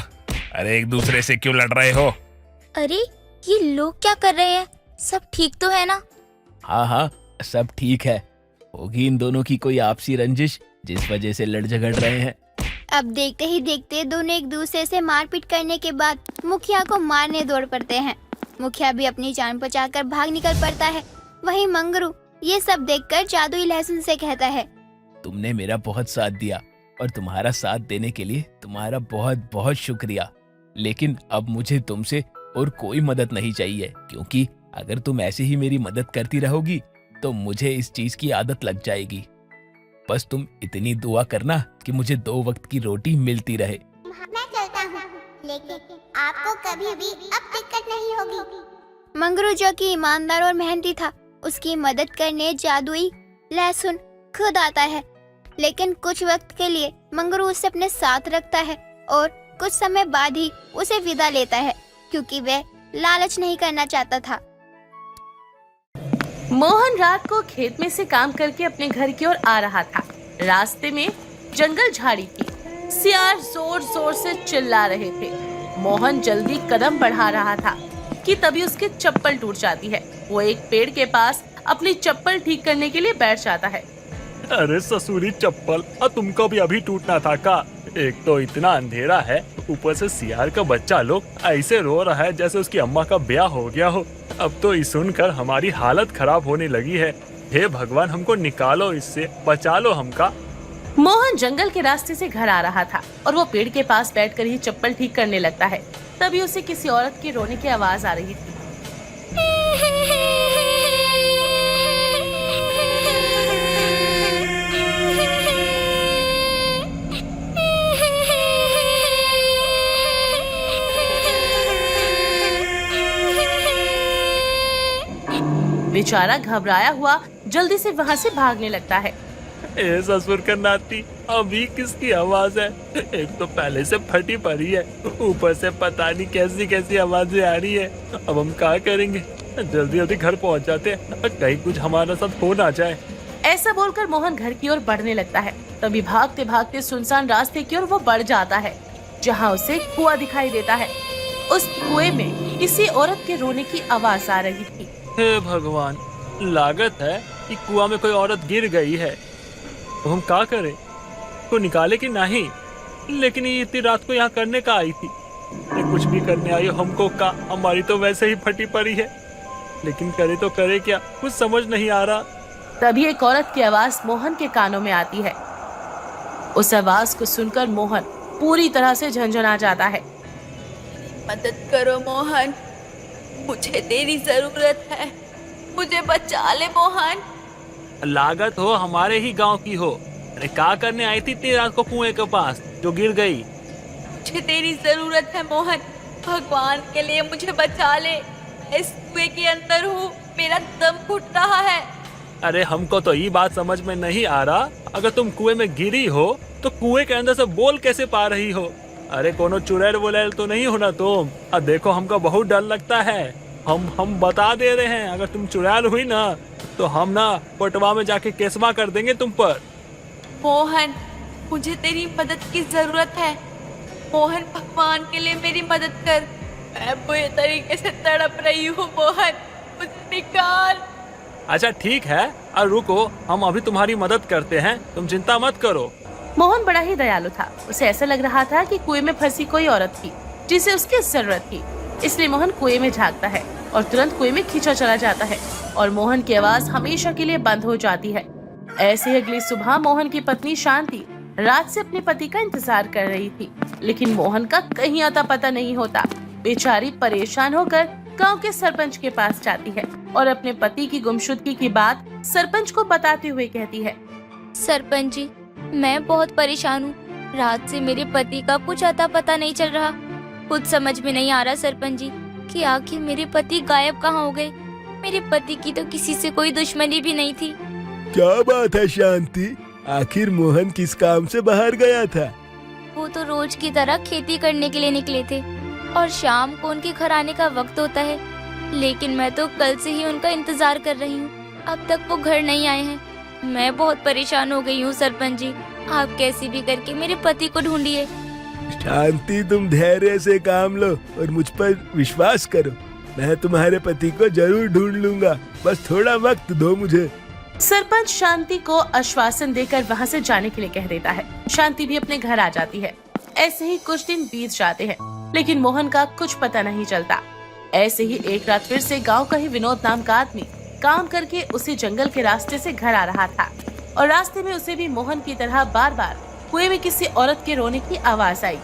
अरे एक दूसरे से क्यों लड़ रहे हो? अरे ये लोग क्या कर रहे हैं? सब ठीक तो है ना? हाँ हाँ, सब ठीक है। होगी इन दोनों की कोई आपसी रंजिश जिस वजह से लड़ झगड़ रहे हैं। अब देखते ही देखते दोनों एक दूसरे से मारपीट करने के बाद मुखिया को मारने दौड़ पड़ते हैं। मुखिया भी अपनी जान बचाकर भाग निकल पड़ता है। वहीं मंगरू ये सब देखकर जादुई लहसुन से कहता है, तुमने मेरा बहुत साथ दिया और तुम्हारा साथ देने के लिए तुम्हारा बहुत बहुत शुक्रिया। लेकिन अब मुझे तुमसे और कोई मदद नहीं चाहिए, क्योंकि अगर तुम ऐसे ही मेरी मदद करती रहोगी तो मुझे इस चीज की आदत लग जाएगी। बस तुम इतनी दुआ करना कि मुझे 2 वक्त की रोटी मिलती रहे। मैं चलता हूँ, लेकिन आपको कभी भी अब दिक्कत नहीं होगी। मंगरू जो कि ईमानदार और मेहनती था, उसकी मदद करने जादुई लहसुन खुद आता है। लेकिन कुछ वक्त के लिए मंगरू उसे अपने साथ रखता है और कुछ समय बाद ही उसे विदा लेता है, क्योंकि वह लालच नहीं करना चाहता था। मोहन रात को खेत में से काम करके अपने घर की ओर आ रहा था। रास्ते में जंगल झाड़ी थी। सियार जोर जोर से चिल्ला रहे थे। मोहन जल्दी कदम बढ़ा रहा था कि तभी उसकी चप्पल टूट जाती है। वो एक पेड़ के पास अपनी चप्पल ठीक करने के लिए बैठ जाता है। अरे ससुरी चप्पल, तुमको भी अभी टूटना था का? एक तो इतना अंधेरा है, ऊपर से सियार का बच्चा लोग ऐसे रो रहा है जैसे उसकी अम्मा का ब्याह हो गया हो। अब तो ये सुनकर हमारी हालत खराब होने लगी है। हे भगवान, हमको निकालो इससे, बचा लो हमका। मोहन जंगल के रास्ते से घर आ रहा था और वो पेड़ के पास बैठकर ही चप्पल ठीक करने लगता है। तभी उसे किसी औरत की रोने की आवाज आ रही थी। बेचारा घबराया हुआ जल्दी से वहाँ से भागने लगता है। ए ससुर का नाती, अभी किसकी आवाज है? एक तो पहले से फटी पड़ी है, ऊपर से पता नहीं कैसी कैसी आवाजें आ रही है। अब हम क्या करेंगे? जल्दी जल्दी घर पहुंच जाते हैं, कहीं कुछ हमारा साथ हो ना जाए। ऐसा बोलकर मोहन घर की ओर बढ़ने लगता है। तभी भागते भागते सुनसान रास्ते की ओर वो बढ़ जाता है, जहाँ उसे कुआं दिखाई देता है। उस कुएं में किसी औरत के रोने की आवाज आ रही थी। हे भगवान, लागत है कि कुआं में कोई औरत गिर गई है। तो हम क्या करें? को निकाले कि नहीं? लेकिन ये इतनी रात को यहाँ करने का आई थी। ये कुछ भी करने आई हो हमको का, हमारी तो वैसे ही फटी पड़ी है। लेकिन करे तो करे क्या, कुछ समझ नहीं आ रहा। तभी एक औरत की आवाज मोहन के कानों में आती है। उस आवाज को सुनकर मोहन पूरी तरह से झंझना जाता है। मदद करो मोहन, मुझे तेरी जरूरत है, मुझे बचा ले मोहन। लागत हो हमारे ही गांव की हो। अरे क्या करने आई थी इतनी रात को कुएं के पास जो गिर गई? मुझे तेरी जरूरत है मोहन, भगवान के लिए मुझे बचा ले। मैं इस कुएं के अंदर हूँ, मेरा दम घुट रहा है। अरे हमको तो ये बात समझ में नहीं आ रहा, अगर तुम कुएं में गिरी हो तो कुएं के अंदर से बोल कैसे पा रही हो? अरे कोनो चुड़ैल वुड़ैल तो नहीं हो ना तुम? अब देखो हमको बहुत डर लगता है। हम बता दे रहे हैं, अगर तुम चुड़ैल हुई ना तो हम ना कोटवा में जाके केसवा कर देंगे तुम पर। मोहन, मुझे तेरी मदद की जरूरत है। मोहन, भगवान के लिए मेरी मदद कर। मैं बुरे तरीके से तड़प रही हूँ मोहन, मुझे निकाल। अच्छा ठीक है, और रुको, हम अभी तुम्हारी मदद करते हैं, तुम चिंता मत करो। मोहन बड़ा ही दयालु था। उसे ऐसा लग रहा था कि कुएं में फंसी कोई औरत थी जिसे उसकी जरूरत थी। इसलिए मोहन कुएं में झांकता है और तुरंत कुएं में खींचा चला जाता है और मोहन की आवाज हमेशा के लिए बंद हो जाती है। ऐसे ही अगली सुबह मोहन की पत्नी शांति रात से अपने पति का इंतजार कर रही थी, लेकिन मोहन का कहीं आता पता नहीं होता। बेचारी परेशान होकर गांव के सरपंच के पास जाती है और अपने पति की गुमशुदगी की बात सरपंच को बताते हुए कहती है। सरपंच जी, मैं बहुत परेशान हूँ। रात से मेरे पति का कुछ अता पता नहीं चल रहा। कुछ समझ में नहीं आ रहा सरपंच जी कि आखिर मेरे पति गायब कहाँ हो गए। मेरे पति की तो किसी से कोई दुश्मनी भी नहीं थी। क्या बात है शांति, आखिर मोहन किस काम से बाहर गया था? वो तो रोज की तरह खेती करने के लिए निकले थे और शाम को उनके घर आने का वक्त होता है, लेकिन मैं तो कल से ही उनका इंतजार कर रही हूँ। अब तक वो घर नहीं आए हैं। मैं बहुत परेशान हो गई हूँ सरपंच जी, आप कैसे भी करके मेरे पति को ढूंढिए। शांति, तुम धैर्य से काम लो और मुझ पर विश्वास करो। मैं तुम्हारे पति को जरूर ढूंढ लूंगा, बस थोड़ा वक्त दो मुझे। सरपंच शांति को आश्वासन देकर वहाँ से जाने के लिए कह देता है। शांति भी अपने घर आ जाती है। ऐसे ही कुछ दिन बीत जाते हैं, लेकिन मोहन का कुछ पता नहीं चलता। ऐसे ही एक रात फिर से गांव का ही विनोद नाम का आदमी काम करके उसी जंगल के रास्ते से घर आ रहा था और रास्ते में उसे भी मोहन की तरह बार बार कुएं में किसी औरत के रोने की आवाज आई।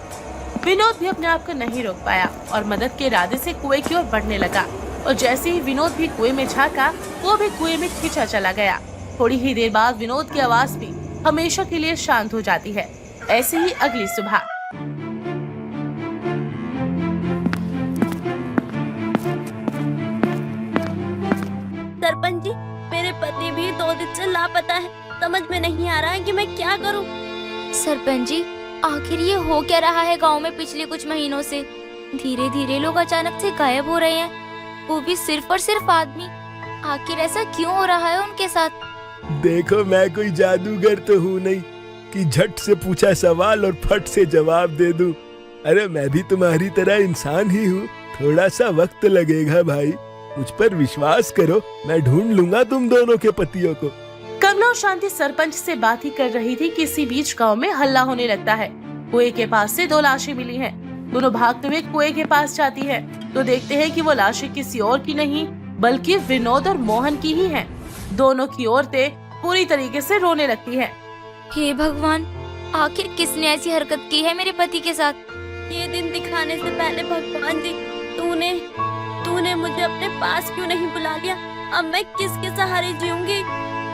विनोद भी अपने आप को नहीं रोक पाया और मदद के इरादे से कुएं की ओर बढ़ने लगा और जैसे ही विनोद भी कुएं में झांका, वो भी कुएं में खींचा चला गया। थोड़ी ही देर बाद विनोद की आवाज भी हमेशा के लिए शांत हो जाती है। ऐसे ही अगली सुबह सरपंच जी, मेरे पति भी 2 दिन से लापता है। समझ में नहीं आ रहा है कि मैं क्या करूं। सरपंच जी, आखिर ये हो क्या रहा है गांव में पिछले कुछ महीनों से? धीरे धीरे लोग अचानक से गायब हो रहे हैं, वो भी सिर्फ और सिर्फ आदमी। आखिर ऐसा क्यों हो रहा है उनके साथ? देखो, मैं कोई जादूगर तो हूँ नहीं कि झट से पूछा सवाल और फट से जवाब दे दूं। अरे मैं भी तुम्हारी तरह इंसान ही हूँ, थोड़ा सा वक्त लगेगा भाई, मुझ पर विश्वास करो, मैं ढूंढ लूंगा तुम दोनों के पतियों को। कमला और शांति सरपंच से बात ही कर रही थी कि इसी बीच गांव में हल्ला होने लगता है। कुएं के पास से 2 लाशें मिली हैं। दोनों भागते हुए कुएं के पास जाती है तो देखते हैं कि वो लाशें किसी और की नहीं बल्कि विनोद और मोहन की ही हैं। दोनों की औरतें पूरी तरीके से रोने लगती हैं। हे भगवान, आखिर किसने ऐसी हरकत की है मेरे पति के साथ? ये दिन दिखाने से पहले भगवान जी, तूने मुझे अपने पास क्यों नहीं बुला लिया? अब मैं किसके सहारे जीऊंगी?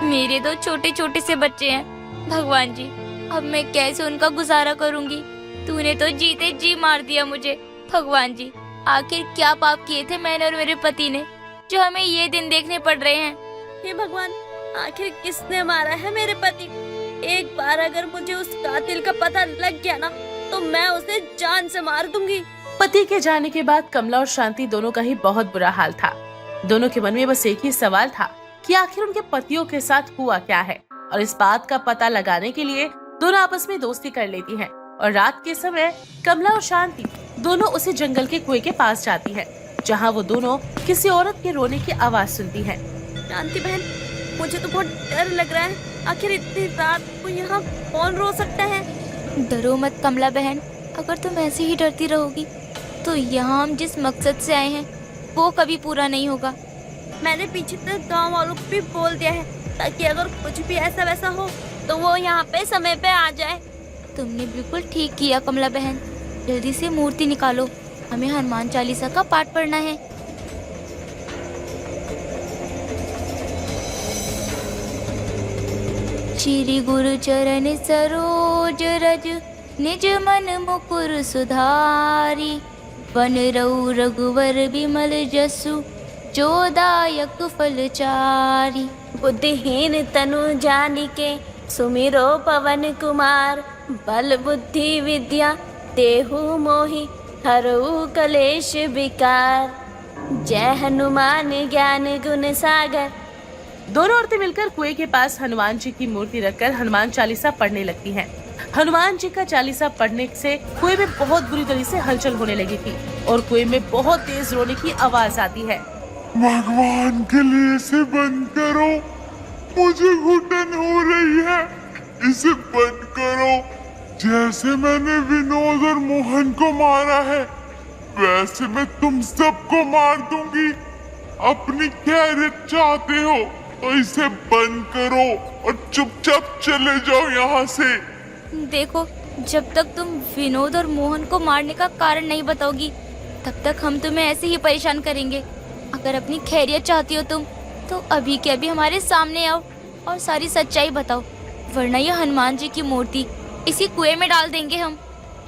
मेरे 2 छोटे छोटे से बच्चे हैं भगवान जी, अब मैं कैसे उनका गुजारा करूंगी? तूने तो जीते जी मार दिया मुझे। भगवान जी, आखिर क्या पाप किए थे मैंने और मेरे पति ने जो हमें ये दिन देखने पड़ रहे हैं? हे भगवान, आखिर किसने मारा है मेरे पति? एक बार अगर मुझे उस कातिल का पता लग गया ना, तो मैं उसे जान से मार दूंगी। पति के जाने के बाद कमला और शांति दोनों का ही बहुत बुरा हाल था। दोनों के मन में बस एक ही सवाल था कि आखिर उनके पतियों के साथ हुआ क्या है, और इस बात का पता लगाने के लिए दोनों आपस में दोस्ती कर लेती हैं। और रात के समय कमला और शांति दोनों उसी जंगल के कुएं के पास जाती है जहां वो दोनों किसी औरत के रोने की आवाज सुनती हैं। शांति बहन, मुझे तो बहुत डर लग रहा है। आखिर इतनी रात को यहाँ कौन रो सकता है? डरो मत कमला बहन, अगर तुम ऐसे ही डरती रहोगी तो यहाँ हम जिस मकसद से आए हैं वो कभी पूरा नहीं होगा। मैंने पीछे तक गांव वालों को भी बोल दिया है ताकि अगर कुछ भी ऐसा वैसा हो तो वो यहाँ पे समय पे आ जाए। तुमने बिल्कुल ठीक किया कमला बहन, जल्दी से मूर्ति निकालो, हमें हनुमान चालीसा का पाठ पढ़ना है। श्री गुरु चरण सरोज रज निज मन मुकुर सुधारी, वन रऊ रघुवर बिमल जसु जो दायक फल चारी। बुद्धिहीन तनु जानिके सुमिरो पवन कुमार, बल बुद्धि विद्या देहु मोहि हरऊ कलेश विकार। जय हनुमान ज्ञान गुण सागर। दोनों औरतें मिलकर कुएं के पास हनुमान जी की मूर्ति रखकर हनुमान चालीसा पढ़ने लगती हैं। हनुमान जी का चालीसा पढ़ने से कुएं में बहुत बुरी तरह से हलचल होने लगी थी और कुएं में बहुत तेज रोने की आवाज आती है। भगवान के लिए इसे बंद करो, मुझे घुटन हो रही है, इसे बंद करो। जैसे मैंने विनोद और मोहन को मारा है वैसे मैं तुम सबको मार दूंगी। अपनी खैरियत चाहते हो तो इसे बंद करो और चुपचाप चले जाओ यहाँ से। देखो, जब तक तुम विनोद और मोहन को मारने का कारण नहीं बताओगी, तब तक हम तुम्हें ऐसे ही परेशान करेंगे। अगर अपनी खैरियत चाहती हो तुम, तो अभी के अभी हमारे सामने आओ और सारी सच्चाई बताओ, वरना ये हनुमान जी की मूर्ति इसी कुएं में डाल देंगे हम।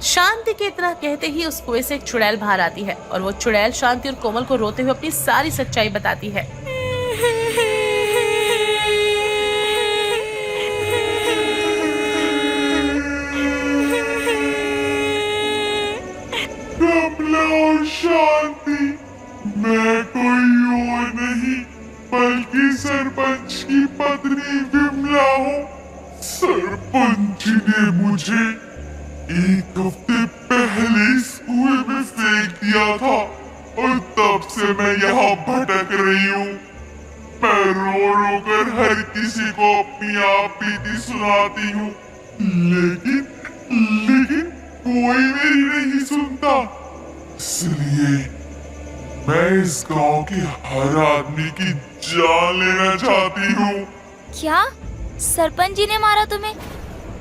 शांति के इतना कहते ही उस कुएं से एक चुड़ैल बाहर आती है और वो चुड़ैल शांति और कोमल को रोते हुए अपनी सारी सच्चाई बताती है। कमला और शांति, मैं कोई और नहीं बल्कि सरपंच की पत्नी विमला हूँ। सरपंच ने मुझे एक हफ्ते पहले इस कुएं में फेंक दिया था और तब से मैं यहाँ भटक रही हूँ। मैं रो रो कर हर किसी को अपनी आप बीती सुनाती हूँ, लेकिन कोई मेरी नहीं सुनता। इसलिए मैं इस गांव के हर आदमी की जान लेना चाहती हूँ। क्या सरपंच जी ने मारा तुम्हें?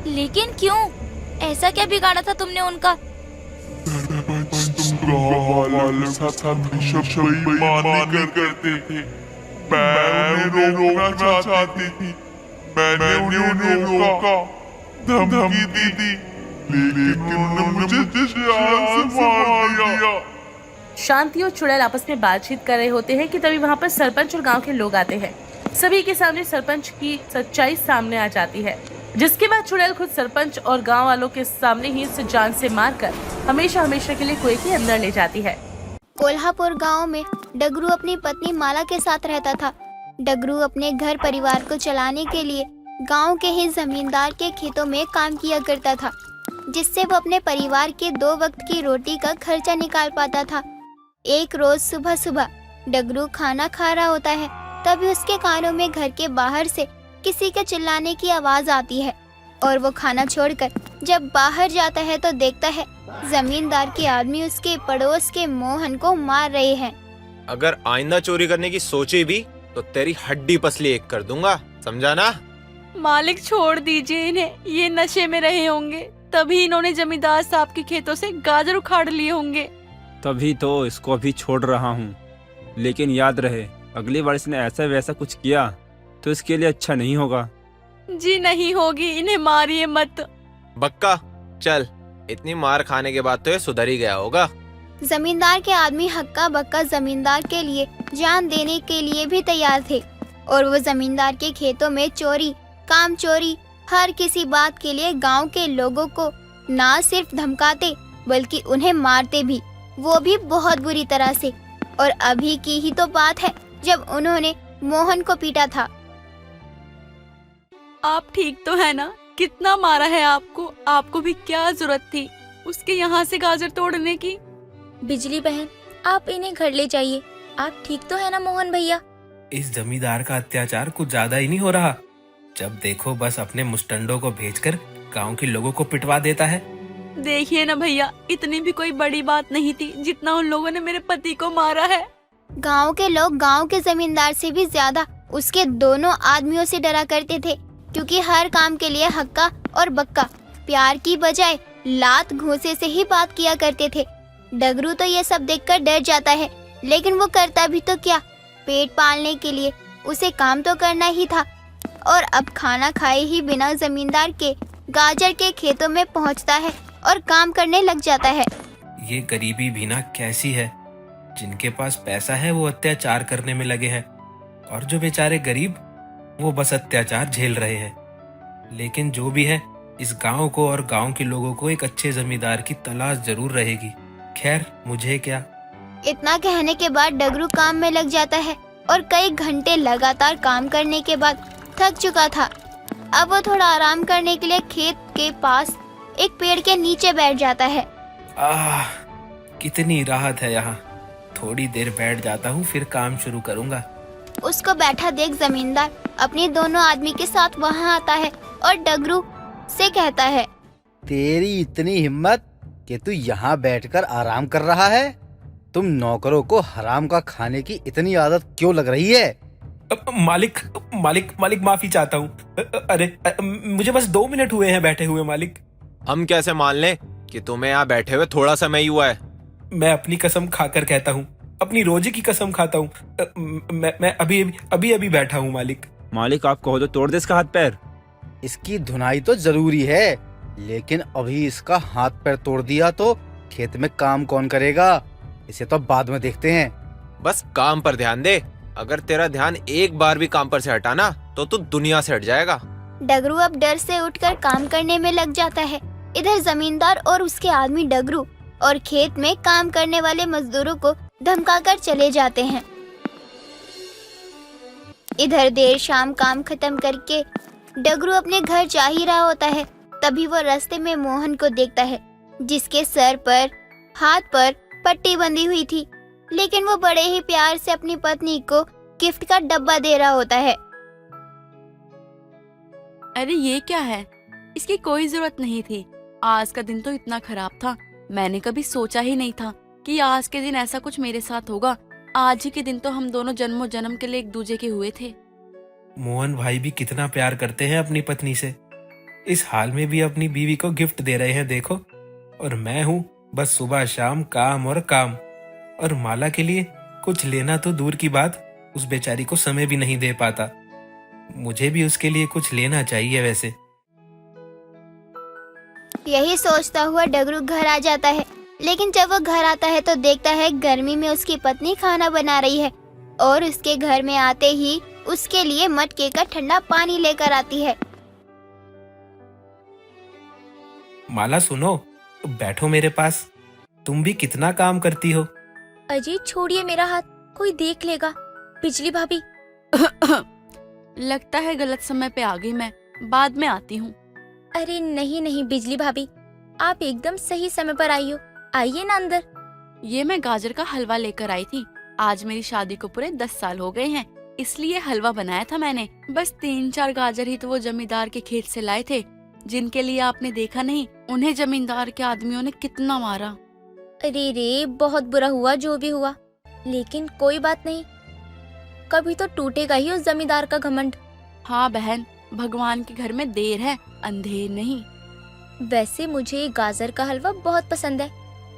लेकिन क्यों? ऐसा क्या बिगाड़ा था तुमने उनका? तुम गांव वालों के साथ हमेशा बेईमानी करते थे। मैं उन्हें रोकना चाहती थी, मैंने उन्हें रोका, धमकी दी थी, लेकिन उन्होंने मुझे जान से मार दिया। शांति और चुड़ैल आपस में बातचीत कर रहे होते हैं कि तभी वहाँ पर सरपंच और गांव के लोग आते हैं। सभी के सामने सरपंच की सच्चाई सामने आ जाती है, जिसके बाद चुड़ैल खुद सरपंच और गांव वालों के सामने ही उसे जान से मारकर हमेशा के लिए कुएं के अंदर ले जाती है। कोल्हापुर गांव में डगरू अपनी पत्नी माला के साथ रहता था। डगरू अपने घर परिवार को चलाने के लिए गांव के ही जमींदार के खेतों में काम किया करता था, जिससे वो अपने परिवार के 2 वक्त की रोटी का खर्चा निकाल पाता था। एक रोज सुबह सुबह डगरू खाना खा रहा होता है, तभी उसके कानों में घर के बाहर से किसी के चिल्लाने की आवाज आती है और वो खाना छोड़कर जब बाहर जाता है तो देखता है जमींदार के आदमी उसके पड़ोस के मोहन को मार रहे हैं। अगर आइंदा चोरी करने की सोचे भी तो तेरी हड्डी पसली एक कर दूंगा, समझा ना? मालिक छोड़ दीजिए इन्हें, ये नशे में रहे होंगे, तभी इन्होंने जमींदार साहब के खेतों से गाजर उखाड़ लिए होंगे। तभी तो इसको भी छोड़ रहा हूँ, लेकिन याद रहे अगली बार इसने ऐसा वैसा कुछ किया तो इसके लिए अच्छा नहीं होगा। जी नहीं होगी, इन्हें मारिए मत। बक्का चल, इतनी मार खाने के बाद तो ये सुधर ही गया होगा। जमींदार के आदमी हक्का बक्का जमींदार के लिए जान देने के लिए भी तैयार थे और वो जमींदार के खेतों में चोरी, काम चोरी, हर किसी बात के लिए गांव के लोगों को ना सिर्फ धमकाते बल्कि उन्हें मारते भी, वो भी बहुत बुरी तरह से। और अभी की ही तो बात है जब उन्होंने मोहन को पीटा था। आप ठीक तो है ना? कितना मारा है आपको? आपको भी क्या जरूरत थी उसके यहाँ से गाजर तोड़ने की? बिजली बहन, आप इन्हें घर ले जाइए। आप ठीक तो है ना मोहन भैया? इस जमींदार का अत्याचार कुछ ज्यादा ही नहीं हो रहा? जब देखो बस अपने मुस्टंडों को भेजकर गांव के लोगों को पिटवा देता है। देखिए ना भैया, इतनी भी कोई बड़ी बात नहीं थी जितना उन लोगों ने मेरे पति को मारा है। गांव के लोग गांव के जमींदार से भी ज्यादा उसके दोनों आदमियों से डरा करते थे, क्योंकि हर काम के लिए हक्का और बक्का प्यार की बजाय लात घूंसे से ही बात किया करते थे। डगरू तो ये सब देखकर डर जाता है, लेकिन वो करता भी तो क्या, पेट पालने के लिए उसे काम तो करना ही था। और अब खाना खाए ही बिना जमींदार के गाजर के खेतों में पहुंचता है और काम करने लग जाता है। ये गरीबी भी ना कैसी है, जिनके पास पैसा है वो अत्याचार करने में लगे हैं और जो बेचारे गरीब वो बस अत्याचार झेल रहे हैं। लेकिन जो भी है, इस गांव को और गांव के लोगों को एक अच्छे जमींदार की तलाश जरूर रहेगी। खैर मुझे क्या। इतना कहने के बाद डगरू काम में लग जाता है और कई घंटे लगातार काम करने के बाद थक चुका था। अब वो थोड़ा आराम करने के लिए खेत के पास एक पेड़ के नीचे बैठ जाता है। कितनी राहत है यहाँ। थोड़ी देर बैठ जाता हूँ, फिर काम शुरू करूँगा। उसको बैठा देख जमींदार अपने दोनों आदमी के साथ वहाँ आता है और डगरू से कहता है, तेरी इतनी हिम्मत कि तू यहाँ बैठकर आराम कर रहा है? तुम नौकरों को हराम का खाने की इतनी आदत क्यों लग रही है? मालिक माफी चाहता हूँ। अरे मुझे बस 2 मिनट हुए हैं बैठे हुए मालिक। हम कैसे मान लें कि तुम्हें यहाँ बैठे हुए थोड़ा समय ही हुआ है? मैं अपनी कसम खाकर कहता हूँ, अपनी रोजी की कसम खाता हूँ। मैं अभी बैठा हूँ मालिक। मालिक आप कहो तो तोड़ दे इसका हाथ पैर। इसकी धुनाई तो जरूरी है, लेकिन अभी इसका हाथ पैर तोड़ दिया तो खेत में काम कौन करेगा? इसे तो बाद में देखते हैं। बस काम पर ध्यान दे। अगर तेरा ध्यान एक बार भी काम पर से हटाना तो तू दुनिया से हट जाएगा। डगरू अब डर से उठकर काम करने में लग जाता है। इधर जमींदार और उसके आदमी डगरू और खेत में काम करने वाले मजदूरों को धमकाकर चले जाते हैं। इधर देर शाम काम खत्म करके डगरू अपने घर जा ही रहा होता है, तभी वो रास्ते में मोहन को देखता है, जिसके सर पर हाथ पर पट्टी बंधी हुई थी, लेकिन वो बड़े ही प्यार से अपनी पत्नी को गिफ्ट का डब्बा दे रहा होता है। अरे ये क्या है? इसकी कोई जरूरत नहीं थी। आज का दिन तो इतना खराब था, मैंने कभी सोचा ही नहीं था कि आज के दिन ऐसा कुछ मेरे साथ होगा। आज ही के दिन तो हम दोनों जन्मों जन्म के लिए एक दूजे के हुए थे। मोहन भाई भी कितना प्यार करते हैं अपनी पत्नी से, इस हाल में भी अपनी बीवी को गिफ्ट दे रहे हैं देखो। और मैं हूँ बस सुबह शाम काम और काम। और माला के लिए कुछ लेना तो दूर की बात, उस बेचारी को समय भी नहीं दे पाता। मुझे भी उसके लिए कुछ लेना चाहिए वैसे। यही सोचता हुआ डगरू घर आ जाता है, लेकिन जब वो घर आता है तो देखता है गर्मी में उसकी पत्नी खाना बना रही है और उसके घर में आते ही उसके लिए मटके का ठंडा पानी लेकर आती है। माला सुनो, बैठो मेरे पास। तुम भी कितना काम करती हो। अजय छोड़िए मेरा हाथ, कोई देख लेगा। बिजली भाभी। लगता है गलत समय पे आ गई मैं, बाद में आती हूँ। अरे नहीं नहीं बिजली भाभी, आप एकदम सही समय पर आई हो। आइए ना अंदर। ये मैं गाजर का हलवा लेकर आई थी। आज मेरी शादी को पूरे 10 साल हो गए हैं, इसलिए हलवा बनाया था मैंने। बस 3-4 गाजर ही तो वो जमींदार के खेत से लाए थे, जिनके लिए आपने देखा नहीं उन्हें जमींदार के आदमियों ने कितना मारा। अरे रे, बहुत बुरा हुआ जो भी हुआ, लेकिन कोई बात नहीं, कभी तो टूटेगा ही उस जमींदार का घमंड। हाँ बहन, भगवान के घर में देर है, अंधेर नहीं। वैसे मुझे गाजर का हलवा बहुत पसंद है,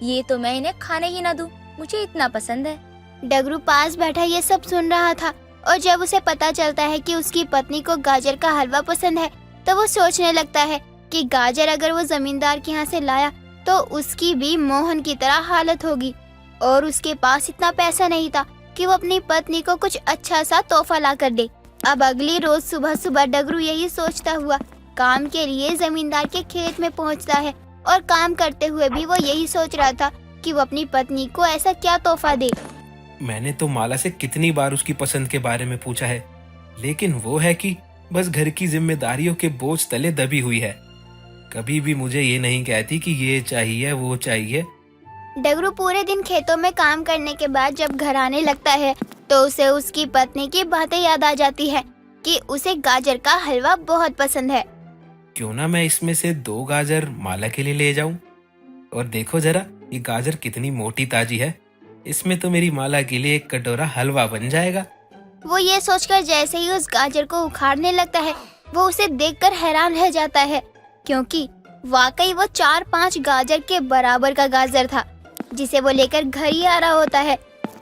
ये तो मैं इन्हें खाने ही ना दूं, मुझे इतना पसंद है। डगरू पास बैठा ये सब सुन रहा था, और जब उसे पता चलता है कि उसकी पत्नी को गाजर का हलवा पसंद है, तो वो सोचने लगता है कि गाजर अगर वो जमींदार के यहाँ से लाया तो उसकी भी मोहन की तरह हालत होगी। और उसके पास इतना पैसा नहीं था कि वो अपनी पत्नी को कुछ अच्छा सा तोहफा ला कर दे। अब अगली रोज सुबह सुबह डगरू यही सोचता हुआ काम के लिए जमींदार के खेत में पहुंचता है, और काम करते हुए भी वो यही सोच रहा था कि वो अपनी पत्नी को ऐसा क्या तोहफा दे। मैंने तो माला से कितनी बार उसकी पसंद के बारे में पूछा है, लेकिन वो है कि बस घर की जिम्मेदारियों के बोझ तले दबी हुई है। कभी भी मुझे ये नहीं कहती कि ये चाहिए वो चाहिए। डगरू पूरे दिन खेतों में काम करने के बाद जब घर आने लगता है तो उसे उसकी पत्नी की बातें याद आ जाती है कि उसे गाजर का हलवा बहुत पसंद है। क्यों ना मैं इसमें से 2 गाजर माला के लिए ले जाऊं? और देखो जरा, ये गाजर कितनी मोटी ताजी है, इसमें तो मेरी माला के लिए एक कटोरा हलवा बन जाएगा। वो ये सोचकर जैसे ही उस गाजर को उखाड़ने लगता है, वो उसे देखकर हैरान रह जाता है, क्योंकि वाकई वो 4-5 गाजर के बराबर का गाजर था, जिसे वो लेकर घर ही आ रहा होता है।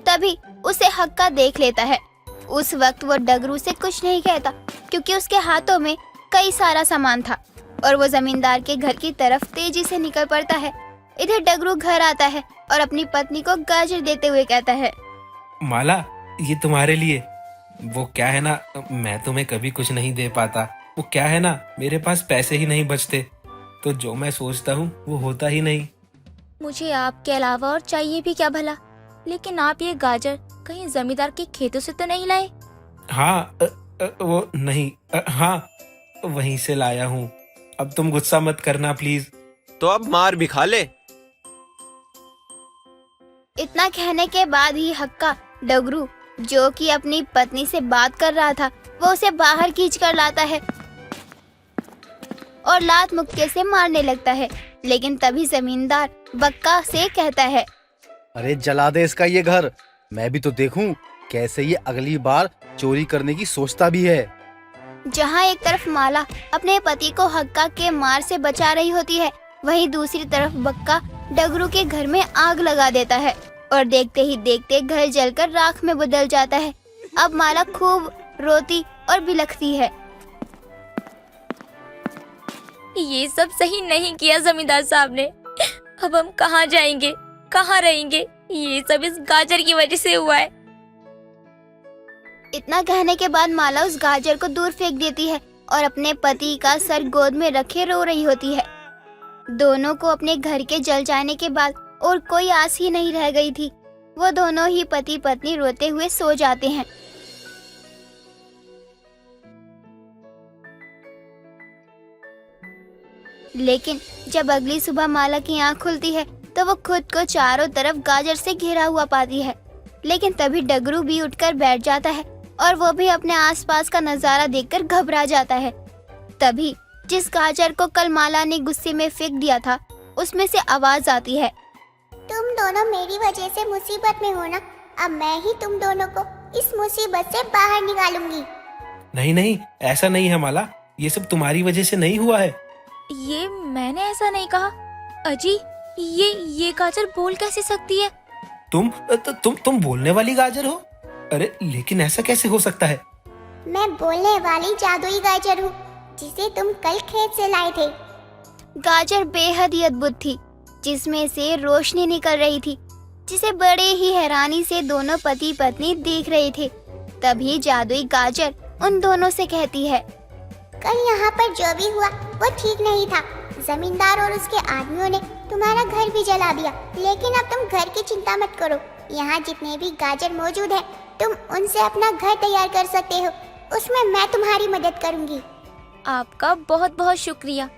तभी उसे हक्का देख लेता है। उस वक्त वो डगरू से कुछ नहीं कहता, क्योंकि उसके हाथों में कई सारा सामान था, और वो जमींदार के घर की तरफ तेजी से निकल पड़ता है। इधर डगरू घर आता है और अपनी पत्नी को गाजर देते हुए कहता है, माला ये तुम्हारे लिए। वो क्या है ना, मैं तुम्हें कभी कुछ नहीं दे पाता। वो क्या है ना, मेरे पास पैसे ही नहीं बचते, तो जो मैं सोचता हूँ वो होता ही नहीं। मुझे आपके अलावा और चाहिए भी क्या भला, लेकिन आप ये गाजर कहीं जमींदार के खेतों से तो नहीं लाए? हाँ वो नहीं, हाँ वहीं से लाया हूँ। अब तुम गुस्सा मत करना प्लीज। तो अब मार भी खा ले। इतना कहने के बाद ही हक्का डगरू, जो कि अपनी पत्नी से बात कर रहा था, वो उसे बाहर खींच कर लाता है और लात मुक्के से मारने लगता है। लेकिन तभी जमींदार बक्का से कहता है, अरे जला दे इसका ये घर, मैं भी तो देखूं कैसे ये अगली बार चोरी करने की सोचता भी है। जहाँ एक तरफ माला अपने पति को हक्का के मार से बचा रही होती है, वहीं दूसरी तरफ बक्का डगरू के घर में आग लगा देता है और देखते ही देखते घर जलकर राख में बदल जाता है। अब माला खूब रोती और बिलखती है। ये सब सही नहीं किया जमींदार साहब ने। अब हम कहाँ जाएंगे, कहाँ रहेंगे? ये सब इस गाजर की वजह से हुआ है। इतना कहने के बाद माला उस गाजर को दूर फेंक देती है और अपने पति का सर गोद में रखे रो रही होती है। दोनों को अपने घर के जल जाने के बाद और कोई आस ही नहीं रह गई थी। वो दोनों ही पति पत्नी रोते हुए सो जाते हैं। लेकिन जब अगली सुबह माला की आंख खुलती है तो वो खुद को चारों तरफ गाजर से घिरा हुआ पाती है। लेकिन तभी डगरू भी उठकर बैठ जाता है और वो भी अपने आसपास का नजारा देखकर घबरा जाता है। तभी जिस गाजर को कल माला ने गुस्से में फेंक दिया था, उसमें से आवाज आती है, तुम दोनों मेरी वजह से मुसीबत में हो ना, अब मैं ही तुम दोनों को इस मुसीबत से बाहर निकालूंगी। नहीं नहीं, ऐसा नहीं है माला, ये सब तुम्हारी वजह से नहीं हुआ है। ये मैंने ऐसा नहीं कहा। अजी, ये गाजर बोल कैसे सकती है? तुम बोलने वाली गाजर हो? अरे लेकिन ऐसा कैसे हो सकता है? मैं बोलने वाली जादुई गाजर हूँ जिसे तुम कल खेत से लाए थे। गाजर बेहद ही अद्भुत थी, जिसमें से रोशनी निकल रही थी, जिसे बड़े ही हैरानी से दोनों पति पत्नी देख रहे थे। तभी जादुई गाजर उन दोनों से कहती है, कल यहाँ पर जो भी हुआ वो ठीक नहीं था। जमींदार और उसके आदमियों ने तुम्हारा घर भी जला दिया, लेकिन अब तुम घर की चिंता मत करो। यहाँ जितने भी गाजर मौजूद हैं, तुम उनसे अपना घर तैयार कर सकते हो। उसमें मैं तुम्हारी मदद करूँगी। आपका बहुत बहुत शुक्रिया।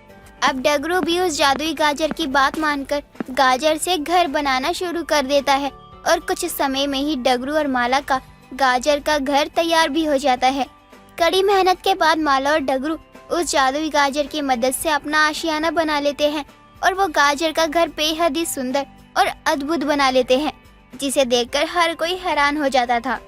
अब डगरू भी उस जादुई गाजर की बात मानकर गाजर से घर बनाना शुरू कर देता है और कुछ समय में ही डगरू और माला का गाजर का घर तैयार भी हो जाता है। कड़ी मेहनत के बाद माला और डगरू उस जादुई गाजर की मदद से अपना आशियाना बना लेते हैं और वो गाजर का घर बेहद ही सुंदर और अद्भुत बना लेते हैं, जिसे देखकर हर कोई हैरान हो जाता था।